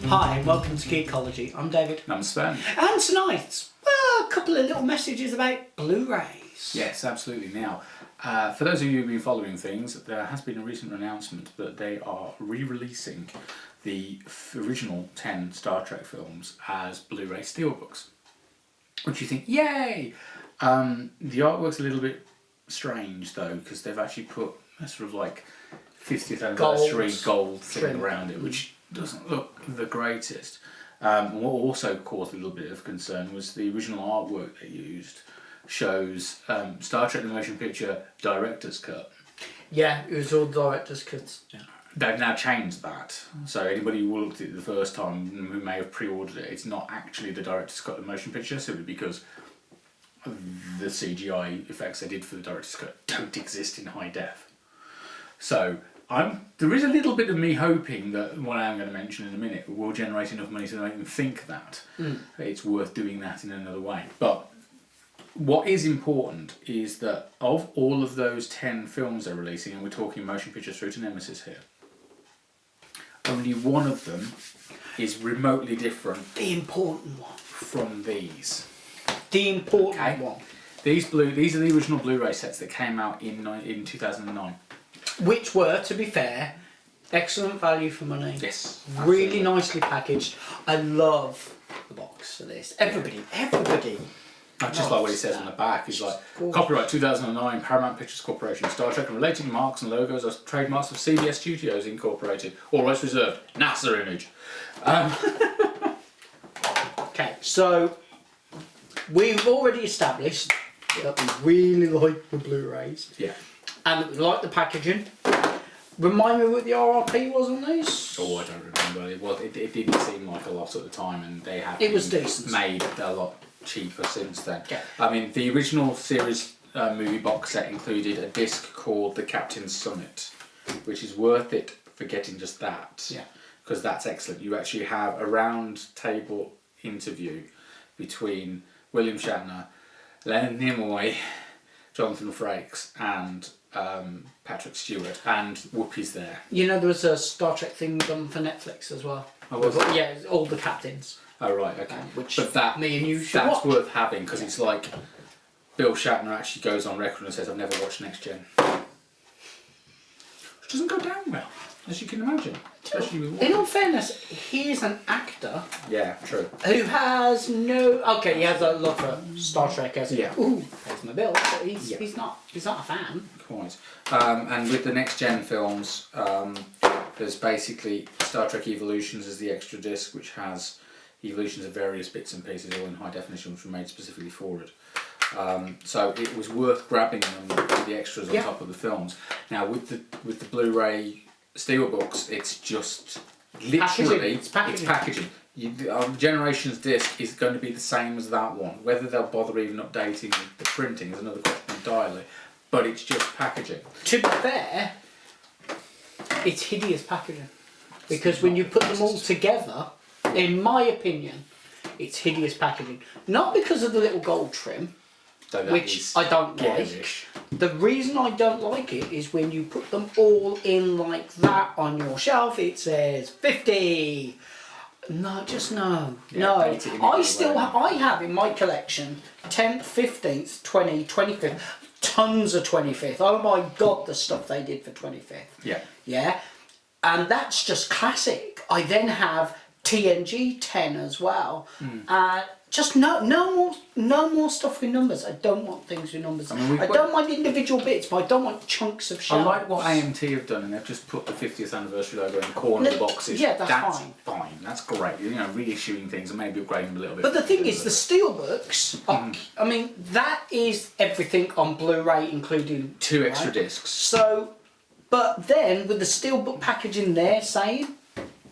Hi and welcome to Geekology. I'm David. I'm Sven. And tonight, a couple of little messages about Blu-rays. Yes, absolutely. Now, for those of you who've been following things, there has been a recent announcement that they are re-releasing the original 10 Star Trek films as Blu-ray steelbooks. Which you think, yay! The artwork's a little bit strange though, because they've actually put a sort of like 50th anniversary gold thing around it, which doesn't look the greatest. What also caused a little bit of concern was the original artwork they used shows Star Trek the Motion Picture Director's Cut. Yeah, it was all Director's Cuts. Yeah. They've now changed that, so anybody who looked at it the first time who may have pre-ordered it, it's not actually the Director's Cut of the Motion Picture, simply because the CGI effects they did for the Director's Cut don't exist in high def. So there is a little bit of me hoping that what I'm going to mention in a minute will generate enough money to make them think that it's worth doing that in another way. But what is important is that of all of those 10 films they're releasing, and we're talking motion pictures through to Nemesis here, only one of them is remotely different. The important one. From these. The important one. These are the original Blu-ray sets that came out in 2009. Which were, to be fair, excellent value for money. Yes. Really Absolutely. nicely packaged. I love the box for this. Everybody. I just like what it says on the back. It's like, copyright 2009, Paramount Pictures Corporation, Star Trek and related marks and logos are trademarks of CBS Studios Incorporated. All rights reserved. NASA image. Okay, so we've already established that we really like the Blu-rays. Yeah. And that we like the packaging. Remind me what the RRP was on these? Oh, I don't remember. It didn't seem like a lot at the time, and they have decent. Made a lot cheaper since then. Yeah. I mean, the original series movie box set included a disc called The Captain's Summit, which is worth it for getting just that. Yeah. Because that's excellent. You actually have a round table interview between William Shatner, Leonard Nimoy, Jonathan Frakes, and Patrick Stewart, and Whoopi's there. You know, there was a Star Trek thing done for Netflix as well. Oh, was it? Yeah, all the captains. Oh, right, okay. But me and you should that's watch. worth having, because it's like Bill Shatner actually goes on record and says, I've never watched Next Gen. Which doesn't go down well, as you can imagine. Especially with In all fairness, he is an actor. Yeah, true. Who has no... Okay, he has a love for Star Trek as Yeah. Ooh, pays my bill, but he's not a fan. Quite. And with the Next Gen films, there's basically Star Trek Evolutions as the extra disc, which has evolutions of various bits and pieces, all in high definition, which were made specifically for it. So it was worth grabbing them with the extras on top of the films. Now with the Blu-ray Steelbooks, it's just literally It's packaging. Generations disc is going to be the same as that one. Whether they'll bother even updating the printing is another question entirely. But it's just packaging. To be fair, it's hideous packaging. Because when you put them all together, in my opinion, it's hideous packaging. Not because of the little gold trim, which I don't like. The reason I don't like it is when you put them all in like that on your shelf, it says 50. No, just no. Yeah, no. I have in my collection 10th, 15th, 20, 25th, tons of 25th. Oh my God, the stuff they did for 25th. Yeah. Yeah. And that's just classic. I then have TNG 10 as well. Just no more stuff with numbers. I don't want things with numbers. I don't mind individual bits, but I don't want chunks of shells. I like what AMT have done, and they've just put the 50th anniversary logo in the corner of the boxes. Yeah, that's fine. That's great. You know, reissuing things and maybe upgrading them a little bit. But the thing is, the steelbooks. I mean, that is everything on Blu-ray, including 2 extra discs. So, but then with the steelbook packaging there saying.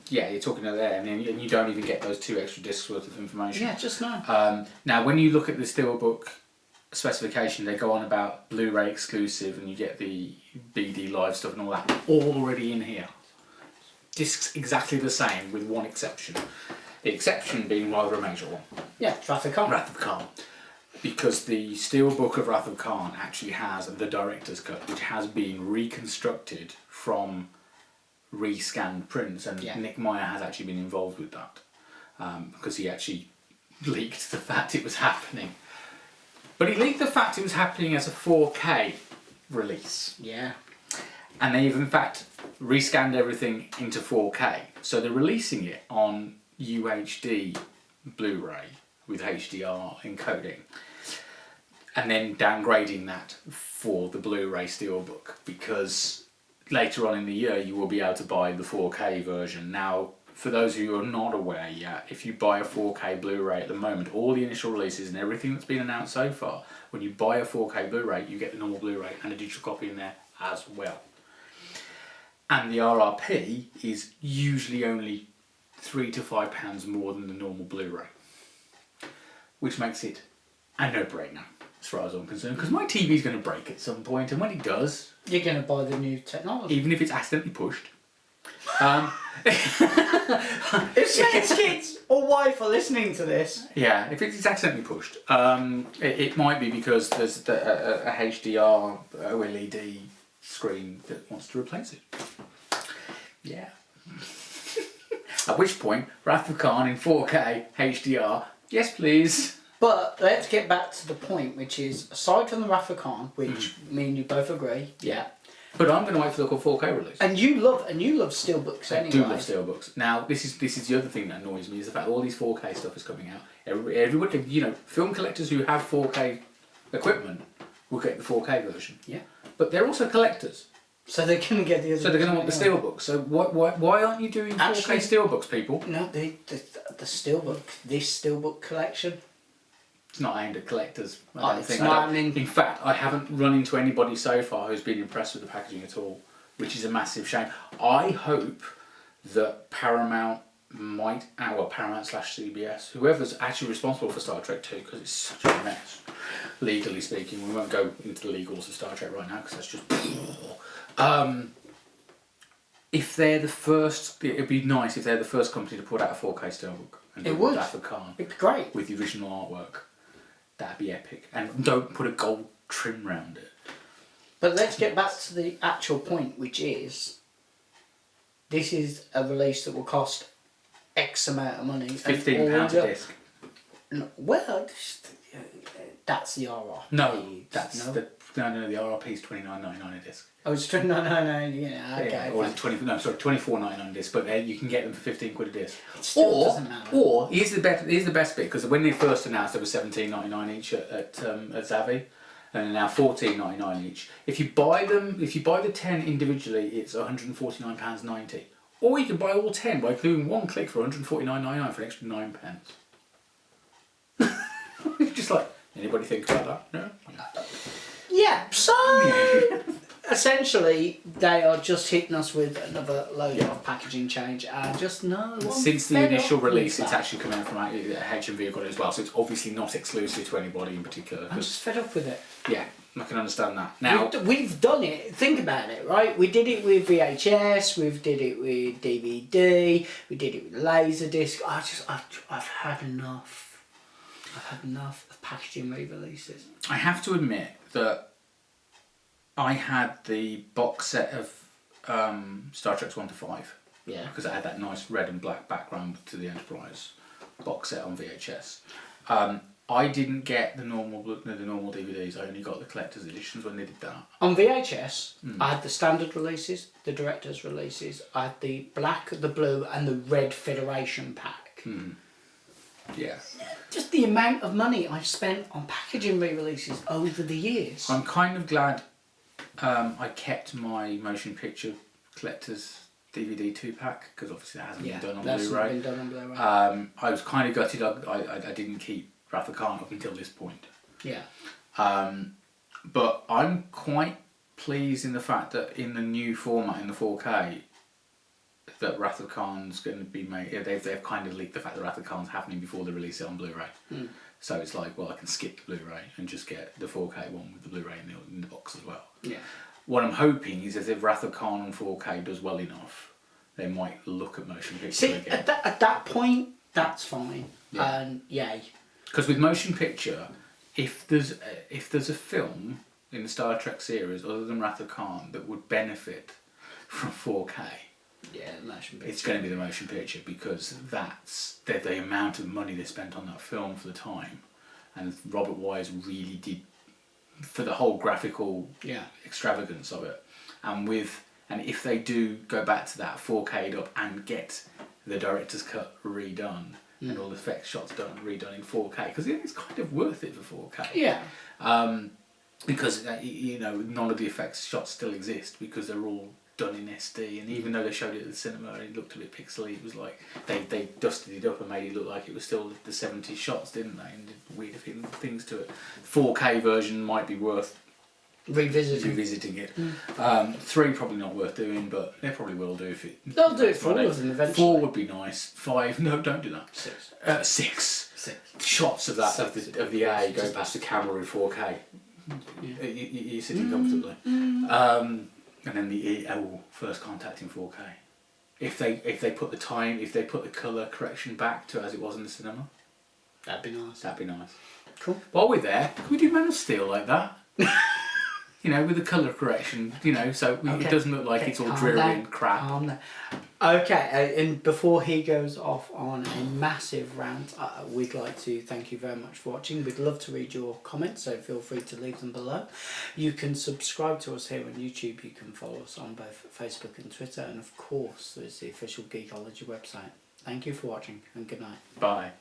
Yeah, you're talking about there, and you don't even get those 2 extra discs worth of information. Yeah, just no. Now, when you look at the Steelbook specification, they go on about Blu-ray exclusive, and you get the BD Live stuff and all that already in here. Discs exactly the same, with one exception. The exception being rather a major one. Yeah, Wrath of Khan. Wrath of Khan. Because the Steelbook of Wrath of Khan actually has the director's cut, which has been reconstructed from rescanned prints, and Yeah. Nick Meyer has actually been involved with that because he actually leaked the fact it was happening. But he leaked the fact it was happening as a 4K release. Yeah. And they've in fact rescanned everything into 4K. So they're releasing it on UHD Blu-ray with HDR encoding. And then downgrading that for the Blu-ray Steelbook, because later on in the year you will be able to buy the 4K version. Now, for those of you who are not aware yet, if you buy a 4K Blu-ray at the moment, all the initial releases and everything that's been announced so far, when you buy a 4K Blu-ray, you get the normal Blu-ray and a digital copy in there as well. And the RRP is usually only £3 to £5 more than the normal Blu-ray, which makes it a no-brainer as far as I'm concerned, because my TV's going to break at some point, and when it does, You're going to buy the new technology. even if it's accidentally pushed. If Snake's kids or wife are listening to this, Yeah, if it's accidentally pushed, it might be because there's a HDR OLED screen that wants to replace it. Yeah. At which point, Wrath of Khan in 4K HDR, yes please. but let's get back to the point, which is aside from the Wrath of Khan, which me and you both agree, Yeah. But I'm going to wait for the 4K release. and you love steelbooks I anyway. do love steelbooks. Now, this is the other thing that annoys me is the fact that all these 4K stuff is coming out. Everybody, film collectors who have 4K equipment will get the 4K version. Yeah. But they're also collectors, So they're going to get the other. so they're going to want the anyway. steelbook. So why aren't you doing 4K Actually- steelbooks, people? No, the steelbook, this steelbook collection. It's not aimed at collectors. Oh, I don't it's think. not, I mean- In fact, I haven't run into anybody so far who's been impressed with the packaging at all, which is a massive shame. I hope that Paramount Paramount/CBS, whoever's actually responsible for Star Trek 2, because it's such a mess, legally speaking. We won't go into the legals of Star Trek right now because that's just. If they're the first, it'd be nice if they're the first company to put out a 4K steelbook and It do would. that for Khan It'd be great. with the original artwork. That'd be epic. And don't put a gold trim round it. But let's get back to the actual point, which is this is a release that will cost X amount of money. £15 a disc. Well, that's the RR. No, that's no. the RRP is $29.99 a disc. Oh, it's no, yeah, okay. Yeah, or is it $24.99 a disc, but you can get them for 15 quid a disc. It still doesn't matter. Or here's the best bit, because when they first announced there was $17.99 each at Zavvi, and now $14.99 each. If you buy the 10 individually, it's £149.90. Or you can buy all 10 by including one click for £149.99 for an extra £9. Just like, anybody think about that? No? Yeah, so essentially they are just hitting us with another load of packaging change, and just no. Since the fed initial up with release, it's that. actually come out from HMV have got it as well, so it's obviously not exclusive to anybody in particular. I'm 'Cause, just fed up with it. yeah, I can understand that. Now, We've done it. Think about it, right? We did it with VHS. We did it with DVD. We did it with Laserdisc. I've had enough. I've had enough of packaging re-releases. I have to admit that I had the box set of Star Trek 1 to 5 Yeah. because I had that nice red and black background to the Enterprise box set on VHS. I didn't get the normal DVDs. I only got the collector's editions when they did that. On VHS, I had the standard releases, the director's releases. I had the black, the blue, and the red Federation pack. Yeah. Just the amount of money I've spent on packaging re-releases over the years. I'm kind of glad I kept my motion picture collector's DVD 2-pack, because obviously that hasn't been done on that's Blu-ray. not been done on Blu-ray. I was kind of gutted I didn't keep Wrath of Khan up until this point. Yeah. But I'm quite pleased in the fact that in the new format, in the 4K, that Wrath of Khan's going to be made. They've kind of leaked the fact that Wrath of Khan's happening before they release it on Blu-ray. So it's like, well, I can skip the Blu-ray and just get the 4K one with the Blu-ray in the box as well. Yeah. What I'm hoping is that if Wrath of Khan on 4K does well enough, they might look at motion picture See, again. at that point, that's fine. Yeah. And yay. Because with motion picture, if there's a film in the Star Trek series other than Wrath of Khan that would benefit from 4K, Yeah, the motion picture. It's going to be the motion picture because that's the amount of money they spent on that film for the time, and Robert Wise really did for the whole graphical extravagance of it, and if they do go back to that 4K'd up and get the director's cut redone and all the effects shots redone in 4K, because it's kind of worth it for 4K. Yeah. Because none of the effects shots still exist because they're all done in SD, and even though they showed it at the cinema and it looked a bit pixely, it was like they dusted it up and made it look like it was still the 70s shots, didn't they? And did weird things to it. 4K version might be worth revisiting it. 3 probably not worth doing, but they probably will do if it. They'll do it for all of them eventually. 4 would be nice. 5, no, don't do that. 6. 6 shots of that of the A go past the camera in 4K. Yeah. You're sitting comfortably. And then the first contact in 4K. If they put the colour correction back to as it was in the cinema, that'd be nice. Cool. While we're there, can we do Man of Steel like that? With the colour correction, so it doesn't look like it's all dreary and crap. Okay, and before he goes off on a massive rant, we'd like to thank you very much for watching. We'd love to read your comments, so feel free to leave them below. You can subscribe to us here on YouTube. You can follow us on both Facebook and Twitter, and of course, there's the official Geekology website. Thank you for watching, and good night. Bye.